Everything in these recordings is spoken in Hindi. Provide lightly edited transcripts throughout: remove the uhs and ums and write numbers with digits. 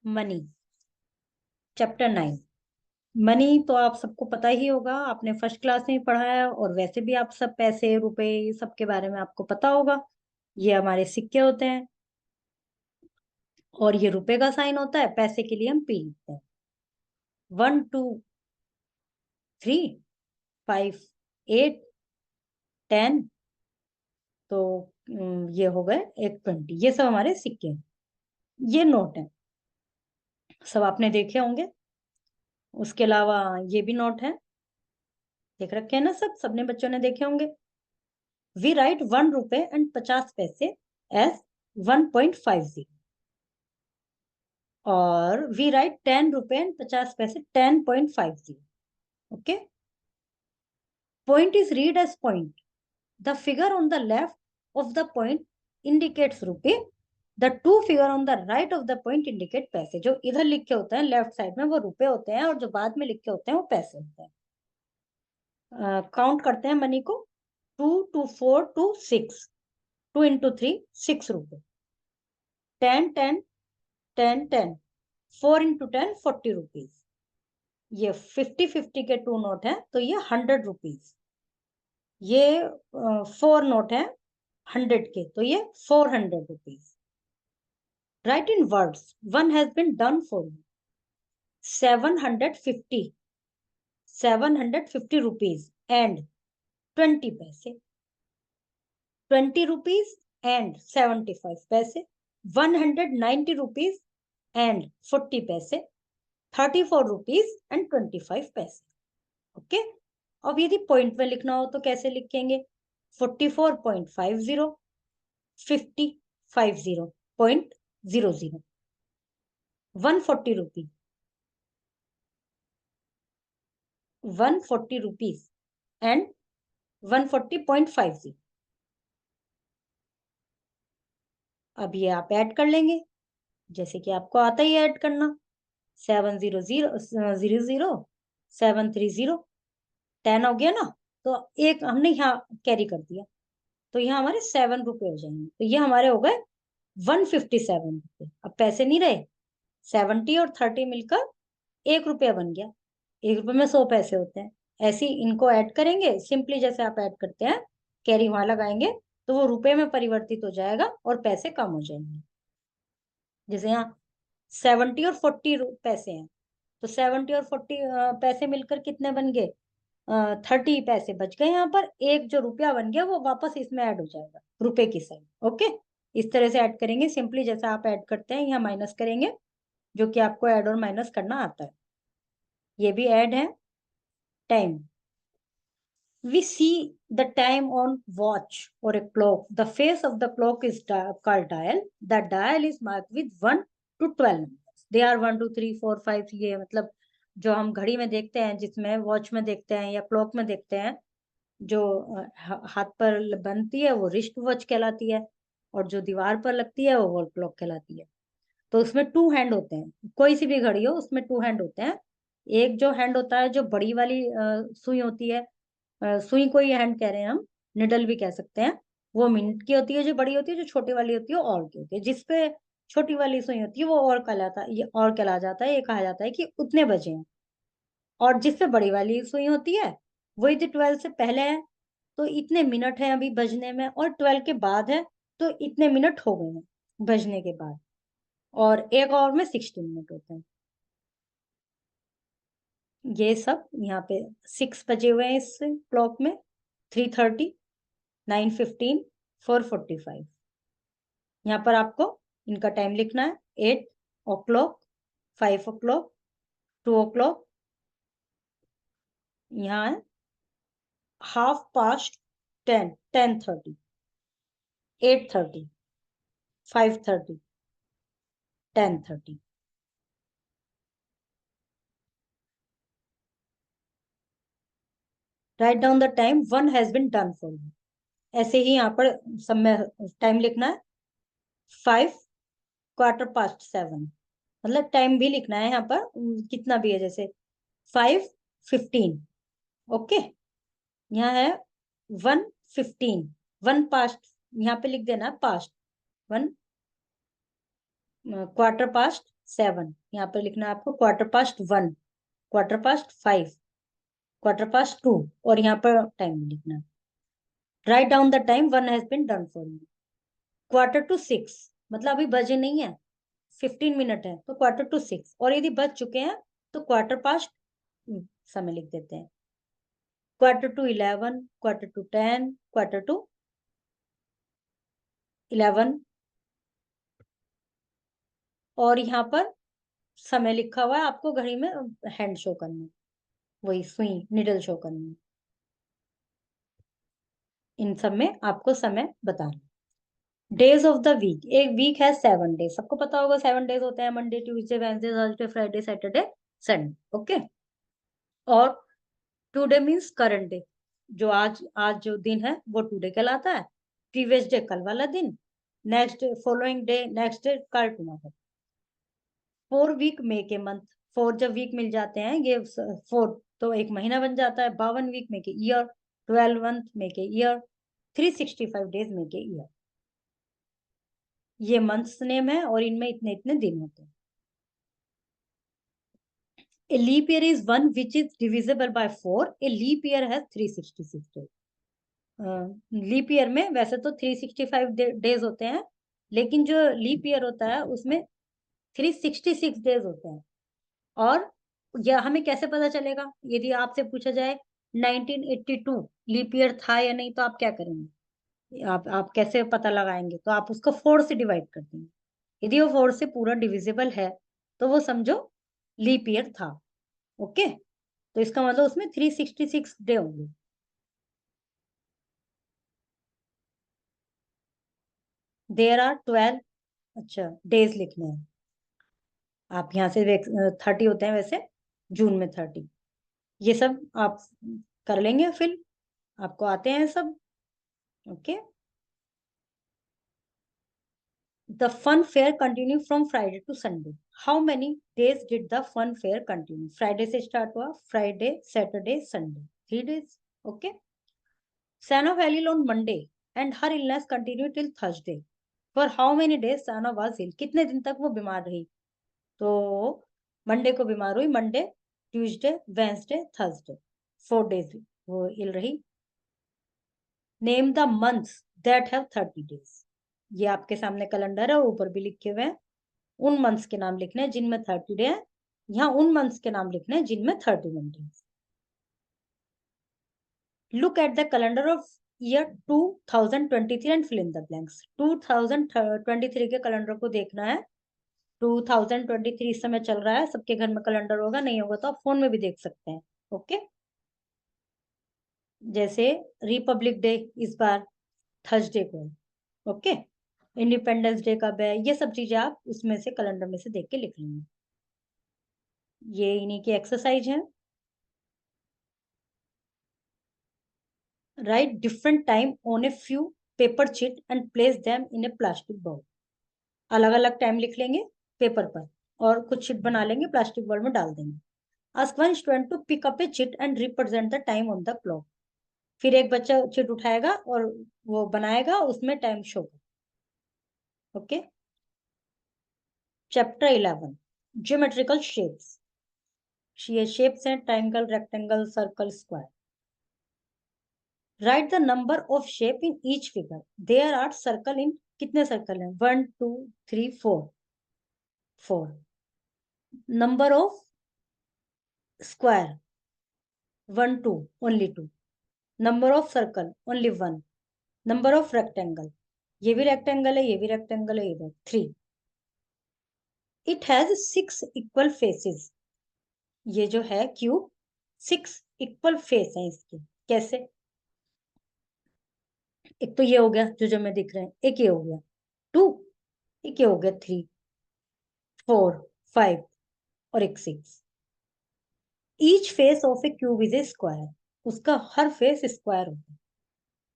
Money, chapter 9। मनी तो आप सबको पता ही होगा, आपने फर्स्ट क्लास में ही पढ़ा है, और वैसे भी आप सब पैसे रुपए ये सब के बारे में आपको पता होगा। ये हमारे सिक्के होते हैं, और ये रुपए का साइन होता है, पैसे के लिए हम पी लिखते हैं। 1 2 3 5 8 10। तो ये हो गए 1 20। ये सब हमारे सिक्के हैं, ये नोट है, सब आपने देखे होंगे। उसके अलावा ये भी नोट है, देख रखे हैं ना, सब सबने बच्चों ने देखे होंगे। वी राइट 1 रुपए एंड 50 पैसे एज 1.50, और वी राइट 10 रुपए एंड 50 पैसे 10.50। Okay, point is read as point. The figure on the left of the point indicates rupee. The two figure on the right of the point indicate पैसे। जो इधर लिखे होते हैं लेफ्ट साइड में वो रुपए होते हैं, और जो बाद में लिखे होते हैं वो पैसे होते हैं। काउंट करते हैं मनी को। 2 2 4 2 6, 2 into 3 6 रुपए। 10 10 10 10, 4 into 10 40 रुपीज। ये 50-50 के 2 नोट है, तो ये 100 रुपीज। ये 4 नोट है 100 के, तो ये 400 rupees. Write in words, 1 has been done for you. 750 rupees and 20 पैसे। 20 रुपीज एंड 75 पैसे। 190 रुपीज एंड 40 पैसे। 34 रुपीज एंड 25 पैसे। ओके, अब यदि पॉइंट में लिखना हो तो कैसे लिखेंगे? 44.50, 50.00, 140 रुपीज, 140 रुपीज एंड 140.50। अब ये आप ऐड कर लेंगे, जैसे कि आपको आता ही ऐड करना। 700 730, 10 हो गया ना, तो एक हमने यहाँ कैरी कर दिया, तो यहाँ हमारे 7 रुपए हो जाएंगे। तो ये हमारे हो गए 157 रुपए। अब पैसे नहीं रहे, 70 और 30 मिलकर 1 रुपया बन गया। 1 रुपए में 100 पैसे होते हैं। ऐसे ही इनको ऐड करेंगे सिंपली, जैसे आप ऐड करते हैं, कैरी वहां लगाएंगे तो वो रुपए में परिवर्तित हो जाएगा और पैसे कम हो जाएंगे। जैसे यहाँ 70 और 40 पैसे हैं, तो 70 और 40 पैसे मिलकर कितने बन गए? 30 पैसे बच गए। यहाँ पर एक जो रुपया बन गया वो वापस इसमें ऐड हो जाएगा रुपए की साइड। ओके, इस तरह से ऐड करेंगे सिंपली, जैसा आप ऐड करते हैं यहाँ माइनस करेंगे, जो कि आपको ऐड और माइनस करना आता है। ये भी ऐड है। Time, we see the time on watch or a clock. The face of the clock is called dial. The dial is marked with 1 to 12 numbers. They are 1 2 3 4 5। ये मतलब जो हम घड़ी में देखते हैं, जिसमें वॉच में देखते हैं या क्लॉक में देखते हैं, जो हाथ पर बनती है वो रिस्ट वॉच कहलाती है, और जो दीवार पर लगती है वो वॉल क्लॉक कहलाती है। तो उसमें 2 हैंड होते हैं, कोई सी भी घड़ी हो उसमें 2 हैंड होते हैं। एक जो हैंड होता है, जो बड़ी वाली सुई होती है, सुई को ही हैंड कह रहे हैं हम, निडल भी कह सकते हैं, वो मिनट की होती है। जो बड़ी होती है, जो छोटी वाली होती है, और की होती है। जिसपे छोटी वाली सुई होती है वो और कहलाता है, ये और कहला जाता है, ये कहा जाता है कि उतने बजे हैं। और जिसपे बड़ी वाली सुई होती है वो यदि 12 से पहले है तो इतने मिनट है अभी बजने में, और 12 के बाद है तो इतने मिनट हो गए हैं बजने के बाद, और एक और में 60 मिनट होते हैं। ये सब यहाँ पे 6 बजे हुए हैं इस क्लॉक में, 3:30, 9:15, 4:45। यहाँ पर आपको इनका टाइम लिखना है। 8 o'clock, 5 o'clock, 2 o'clock, यहाँ है 10:30, 10:30, 8:30, 5:30, 10:30। Write down the time 1 has been done for you. ऐसे ही यहाँ पर सब में टाइम लिखना है। 5:15, मतलब टाइम भी लिखना है यहाँ पर, कितना भी है, जैसे 5:15। ओके, यहाँ है 1:15, 1 पास्ट, यहाँ पे लिख देना पास्ट, 1 7:15, यहाँ पर लिखना है आपको 1:15, 5:15, 2:15, और यहाँ पर टाइम लिखना है। Write down the time one has been done for you. 5:45, मतलब अभी बजे नहीं है, 15 मिनट है, तो 5:45, और यदि बज चुके हैं तो 1/4 समय लिख देते हैं। 11:45, 10:45, 11:45, और यहाँ पर समय लिखा हुआ है, आपको घड़ी में हैंड शो करना, वही सुई निडल शो करनी, इन सब में आपको समय बताना। डेज ऑफ द वीक, एक वीक है 7 डेज, सबको पता होगा 7 डेज होते हैं, Monday, Tuesday, Wednesday, Thursday, Friday, Saturday, Sunday. Okay, और टुडे मीन्स करंट डे, जो आज जो दिन है वो टुडे कहलाता है। प्रीवियस डे कल वाला दिन, next day following day, next day कल tomorrow. 4 week make a month, 4 जब वीक मिल जाते हैं ये 4, तो एक महीना बन जाता है। 52 week make a year, 12 month make a year, 365 days make a year. ये मंथ्स नेम है और इनमें इतने इतने दिन होते हैं। A leap year is one which is divisible by 4. A leap year has 366 days. Leap year में वैसे तो 365 डेज होते हैं, लेकिन जो लीप ईयर होता है उसमें 366 डेज होते हैं। और यह हमें कैसे पता चलेगा? यदि आपसे पूछा जाए 1982 लीप ईयर था या नहीं, तो आप क्या करेंगे? आप कैसे पता लगाएंगे? तो आप उसको 4 से डिवाइड कर देंगे। यदि वो 4 से पूरा डिविजिबल है तो वो समझो लीप ईयर था। ओके, तो इसका मतलब उसमें 366 डे होंगे। देयर आर 12, अच्छा डेज लिखने हैं। आप यहाँ से 30 होते हैं वैसे, जून में 30, ये सब आप कर लेंगे फिल, आपको आते हैं सब। Okay, the fun fair continue from Friday to Sunday. How many days did the fun fair continue? Friday से स्टार्ट हुआ, Friday, Saturday, Sunday, 3 days। Okay, Sana fell ill on Monday and her illness continued till Thursday. For how many days Sana was ill? कितने दिन तक वो बीमार रही? तो मंडे को बीमार हुई, Monday, Tuesday, Wednesday, Thursday, 4 days वो इल रही। Name the months that have 30 days. ये आपके सामने कैलेंडर है, ऊपर भी लिखे हुए हैं। उन मंथ्स के नाम लिखने हैं जिनमें 30 डे है, यहाँ उन मंथ्स के नाम लिखने हैं जिनमें 31 days. Look at the calendar of year 2023 and fill in the blanks. 2023 के कैलेंडर को देखना है। 2023 इस समय चल रहा है, सबके घर में कैलेंडर होगा, नहीं होगा तो आप फोन में भी देख सकते हैं। ओके, जैसे रिपब्लिक डे इस बार थर्सडे को है। ओके, इंडिपेंडेंस डे कब है, ये सब चीजें आप उसमें से कैलेंडर में से देख के लिख लेंगे। ये इन्हीं की एक्सरसाइज है। Write different time on a few paper sheet and place them in a plastic bowl. अलग अलग टाइम लिख लेंगे पेपर पर और कुछ शीट बना लेंगे, प्लास्टिक बॉल में डाल देंगे। Ask one student to pick up a sheet and represent the time on the clock. फिर एक बच्चा शीट उठाएगा और वो बनाएगा, उसमें time show. Okay, chapter 11 geometrical shapes. ये शेप्स हैं triangle, rectangle, circle, square. Write the number of shape in each figure. There are circle in, कितने सर्कल हैं? 1 2 3 4, 4। Number of square 1 2, only 2। Number of circle only 1। Number of rectangle, ये भी रेक्टेंगल है, ये भी रेक्टेंगल है, ये भी 3। It has 6 equal faces. ये जो है क्यूब 6 इक्वल फेस है इसके। कैसे? एक तो ये हो गया जो जो में दिख रहे हैं, एक ये हो गया 2, एक ये हो गया 3, 4, 5 और एक 6। Each face of A cube is a square. उसका हर फेस स्क्वायर होता है।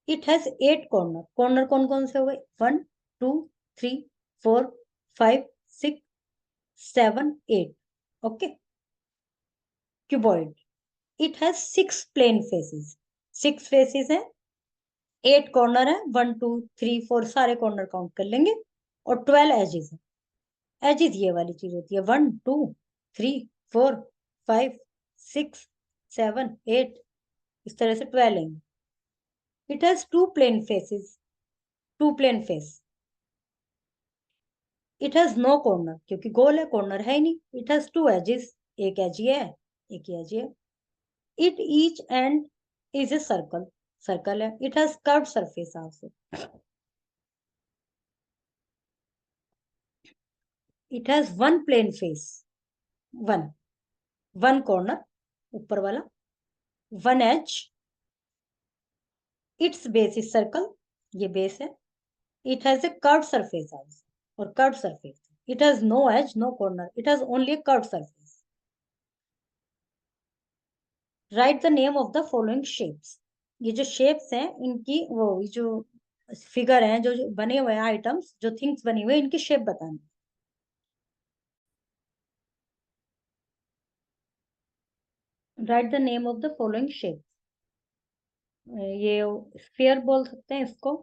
It has 8 corner. कॉर्नर कौन कौन से हो गए? 1 2 3 4 5 6 7 8। Okay, cuboid. It has 6 plane faces. 6 faces है, 8 कॉर्नर है, 1 2 3 4 सारे कॉर्नर काउंट कर लेंगे, और 12 एजेस है। एजिज ये वाली चीज होती है, 1 2 3 4 5 6 7 8, इस तरह से 12 angle. It has two plane faces, two plane face. It has no corner, क्योंकि गोल है, कॉर्नर है ही नहीं। इट हैज टू एजेस, एक एज ही है, एक ही एज है। It each end is a circle, circle है। It has curve surface also. It has one plane face, one, one corner ऊपर वाला, one edge. Its base is circle, ये बेस है। It has a curve surface also, और curve surface. It has no edge no corner, it has only a curve surface. Write the name of the following shapes. ये जो शेप्स हैं इनकी, वो ये जो फिगर हैं, जो बने हुए हैं आइटम्स, जो थिंग्स बनी हुई है, इनकी शेप बतानी। Right the name of the following shape. ये स्फीयर बोल सकते हैं इसको,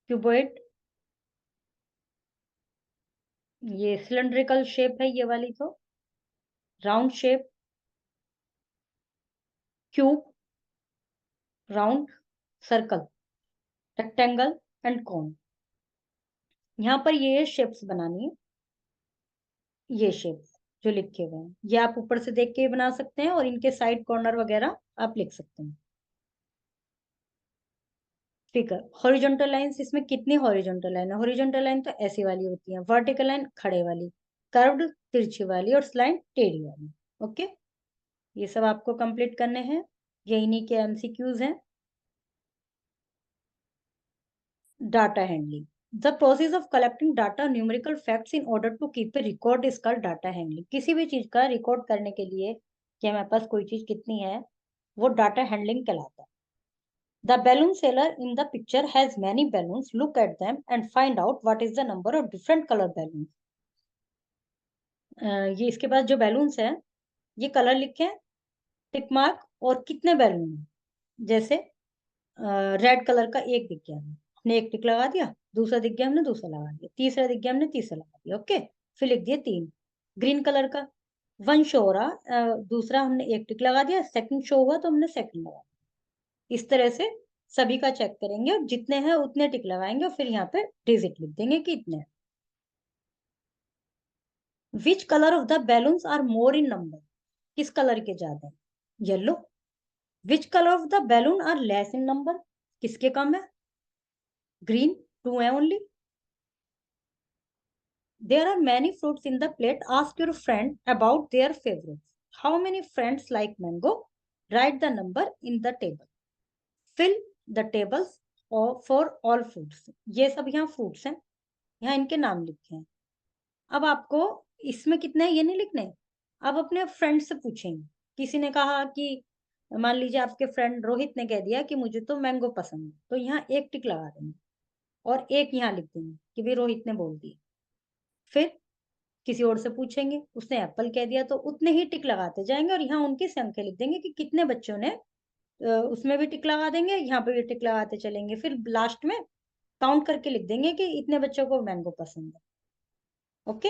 क्यूबॉइड, ये सिलेंड्रिकल शेप है ये वाली तो, round shape, cube, round, circle, rectangle and cone. यहाँ पर ये शेप्स बनानी है, ये शेप्स जो लिखे हुए हैं, ये आप ऊपर से देख के बना सकते हैं, और इनके साइड कॉर्नर वगैरह आप लिख सकते हैं। फिगर, हॉरिजॉन्टल लाइंस, इसमें कितनी हॉरिजॉन्टल लाइन है? हॉरिजॉन्टल लाइन तो ऐसी वाली होती है, वर्टिकल लाइन खड़े वाली, कर्व्ड तिरछी वाली, और स्लाइन टेढ़ी वाली। ओके, ये सब आपको कंप्लीट करने हैं, ये इन्हीं के एमसीक्यूज हैं। Data handling, the process of collecting data numerical facts in order to keep a record is called data handling. किसी भी चीज का रिकॉर्ड करने के लिए कि हमारे पास कोई चीज कितनी है, वो डाटा हैंडलिंग कहलाता है। The balloon seller in the picture has many balloons. Look at them and find out what is the number of different color balloons. ये इसके पास जो बैलून्स हैं, ये कलर लिखे, टिक मार्क, और कितने बैलून हैं। जैसे रेड कलर का एक दिख गया, हमने एक टिक लगा दिया। दूसरा दिख गया, हमने दूसरा लगा दिया। तीसरा दिख गया, हमने तीसरा लगा दिया। ओके, फिर लिख दिए 3। ग्रीन कलर का वन शो हो रहा, दूसरा हमने एक टिक लगा दिया। सेकंड शो हुआ तो हमने सेकंड लगा दिया। इस तरह से सभी का चेक करेंगे, और जितने हैं उतने टिक लगाएंगे, और फिर यहाँ पे डिजिट लिख देंगे कि इतने। Which colour of the balloons are more in number, किस कलर के ज्यादा है? Yellow. Which colour of the balloon are less in number, किसके कम है? ग्रीन, 2 है only. There are many fruits in the plate, ask your friend about their favourite. How many friends like mango, write the number in the table. Fill the tables for all fruits. ये सब यहाँ फ्रूट्स हैं, यहाँ इनके नाम लिखे हैं। अब आपको इसमें कितने हैं ये नहीं लिखने, आप अपने फ्रेंड से पूछेंगे। किसी ने कहा कि, मान लीजिए आपके फ्रेंड रोहित ने कह दिया कि मुझे तो मैंगो पसंद है, तो यहाँ एक टिक लगा देंगे, और एक यहाँ लिख देंगे कि भाई रोहित ने बोल दिया। फिर किसी और से पूछेंगे, उसने एप्पल कह दिया, तो उतने ही टिक लगाते जाएंगे, और यहाँ उनकी संख्या लिख देंगे कि कितने बच्चों ने, उसमें भी टिक लगा देंगे, यहाँ पे भी टिक लगाते चलेंगे। फिर लास्ट में काउंट करके लिख देंगे कि इतने बच्चों को मैंगो पसंद है। Okay,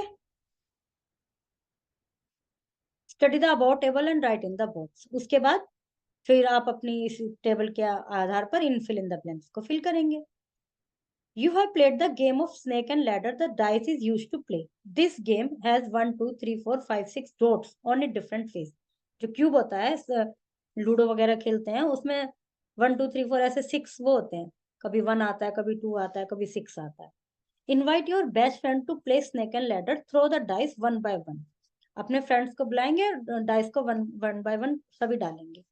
study the about table and right in the box. उसके बाद फिर आप अपनी इस टेबल के आधार पर इन फिल इन द ब्लैंक्स को फिल करेंगे। You have played the game of snake and ladder. The dice is used to play. This game has 1 2 3 4 5 6 dots on a different face. जो क्यूब होता है, लूडो वगैरह खेलते हैं उसमें 1 2 3 4 ऐसे 6 वो होते हैं। कभी 1 आता है, कभी 2 आता है, कभी 6 आता है। Invite your best friend to play snake and ladder. Throw the dice one by one. अपने फ्रेंड्स को बुलाएंगे, डाइस को वन बाय वन सभी डालेंगे।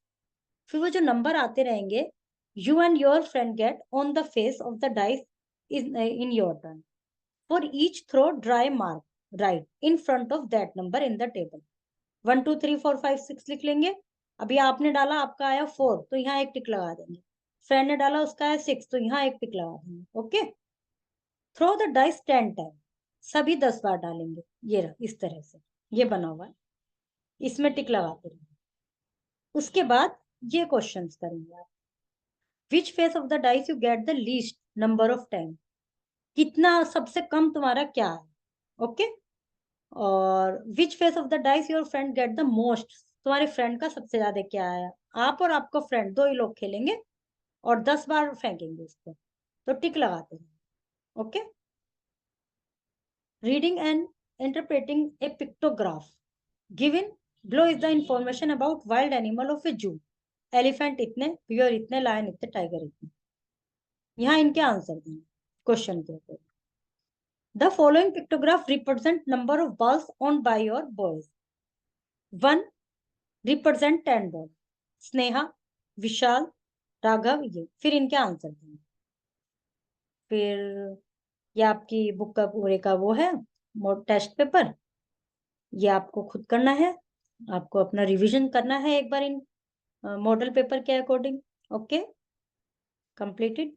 फिर वो जो नंबर आते रहेंगे, you and your friend get on the face of the dice in your turn. For each throw, draw a mark right in front of that number in the table. 1 2 3 4 5 6 लिख लेंगे। अभी आपने डाला, आपका आया 4, तो यहाँ एक टिक लगा देंगे। फ्रेंड ने डाला, उसका आया 6, तो यहाँ एक टिक लगा देंगे। Okay, throw the dice 10 time, सभी 10 बार डालेंगे। ये रहा, इस तरह से ये बना हुआ है, इसमें टिक लगाते रहेंगे। उसके बाद ये क्वेश्चंस करेंगे आप। Which face of the dice you get the least number of time, कितना सबसे कम तुम्हारा क्या है। ओके। और which face of the dice your friend get the most, तुम्हारे फ्रेंड का सबसे ज्यादा क्या आया। आप और आपका फ्रेंड दो ही लोग खेलेंगे और 10 बार फेंकेंगे उसको, तो टिक लगाते हैं। Okay. Reading and interpreting a pictograph given below is the information about wild animal of a zoo. Elephant इतने, बियर इतने, लायन इतने, टाइगर इतने। यहाँ इनके आंसर दें क्वेश्चन के ऊपर। The following pictograph represent number of balls on by your boys. 1 represent 10 ball. Sneha, Vishal, Raghav, ये। फिर इनके आंसर दें। फिर ये आपकी बुक का पूरे का वो है टेस्ट पेपर, ये आपको खुद करना है, आपको अपना रिवीजन करना है एक बार इन मॉडल पेपर के अकॉर्डिंग। Okay, completed.